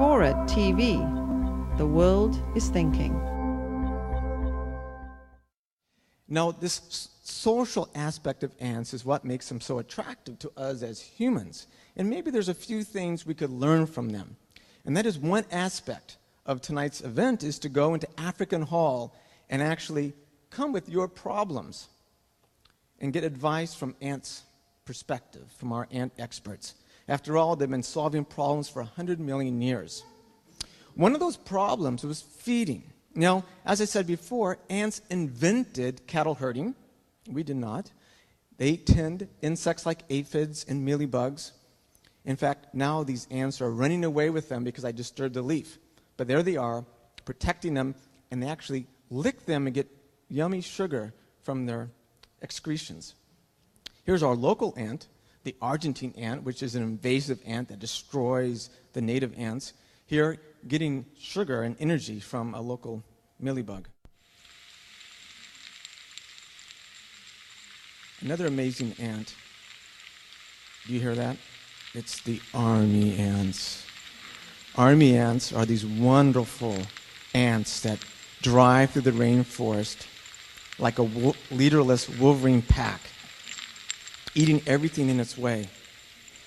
Forward TV. The world is thinking. Now, this social aspect of ants is what makes them so attractive to us as humans. And maybe there's a few things we could learn from them. And that is one aspect of tonight's event is to go into African Hall and actually come with your problems and get advice from ants' perspective, from our ant experts. After all, they've been solving problems for 100 million years. One of those problems was feeding. Now, as I said before, ants invented cattle herding. We did not. They tinned insects like aphids and mealybugs. In fact, now these ants are running away with them because I disturbed the leaf. But there they are, protecting them, and they actually lick them and get yummy sugar from their excretions. Here's our local ant, the Argentine ant, which is an invasive ant that destroys the native ants. Here, getting sugar and energy from a local mealybug. Another amazing ant. Do you hear that? It's the army ants. Army ants are these wonderful ants that drive through the rainforest like a leaderless Wolverine pack, eating everything in its way.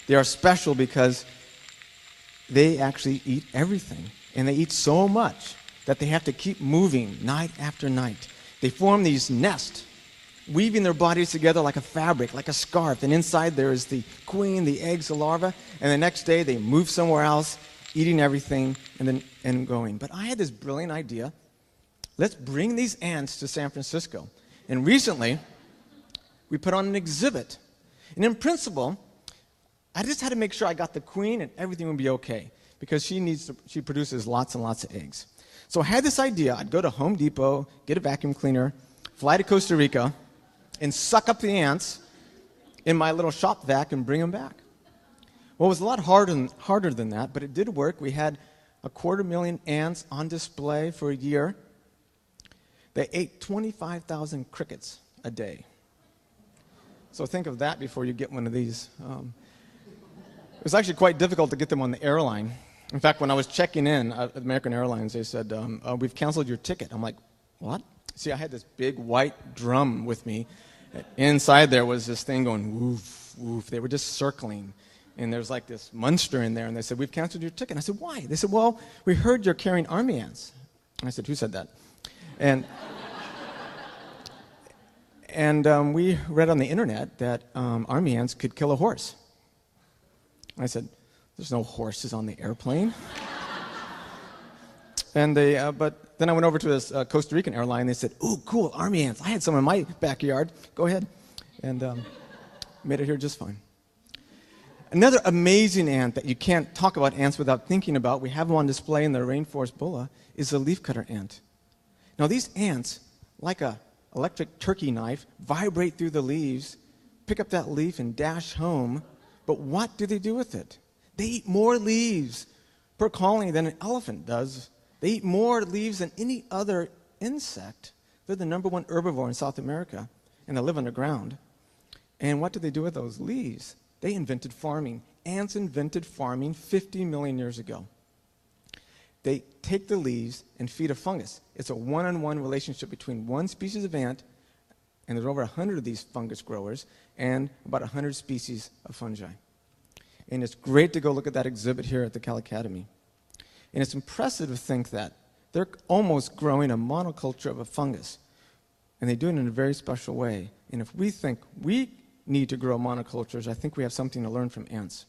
They are special because they actually eat everything, and they eat so much that they have to keep moving night after night. They form these nests, weaving their bodies together like a fabric, like a scarf, and inside there is the queen, the eggs, the larva, and the next day they move somewhere else, eating everything and going. But I had this brilliant idea. Let's bring these ants to San Francisco. And recently, we put on an exhibit. And in principle, I just had to make sure I got the queen and everything would be okay, because she produces lots and lots of eggs. So I had this idea. I'd go to Home Depot, get a vacuum cleaner, fly to Costa Rica, and suck up the ants in my little shop vac and bring them back. Well, it was a lot harder than that, but it did work. We had 250,000 ants on display for a year. They ate 25,000 crickets a day. So think of that before you get one of these. It was actually quite difficult to get them on the airline. In fact, when I was checking in at American Airlines, they said, we've canceled your ticket. I'm like, what? See, I had this big white drum with me. Inside there was this thing going woof, woof. They were just circling. And there's like this monster in there. And they said, we've canceled your ticket. And I said, why? They said, well, we heard you're carrying army ants. And I said, who said that? And we read on the internet that army ants could kill a horse. I said, there's no horses on the airplane. But then I went over to this Costa Rican airline, and they said, ooh, cool, army ants. I had some in my backyard. Go ahead. And made it here just fine. Another amazing ant that you can't talk about ants without thinking about, we have them on display in the Rainforest Bulla, is the leafcutter ant. Now these ants, like an electric turkey knife, vibrate through the leaves, pick up that leaf and dash home. But what do they do with it? They eat more leaves per colony than an elephant does. They eat more leaves than any other insect. They're the #1 herbivore in South America, and they live underground. And what do they do with those leaves? They invented farming. Ants invented farming 50 million years ago. They take the leaves and feed a fungus. It's a one-on-one relationship between one species of ant, and there's over 100 of these fungus growers, and about 100 species of fungi. And it's great to go look at that exhibit here at the Cal Academy. And it's impressive to think that they're almost growing a monoculture of a fungus. And they do it in a very special way. And if we think we need to grow monocultures, I think we have something to learn from ants.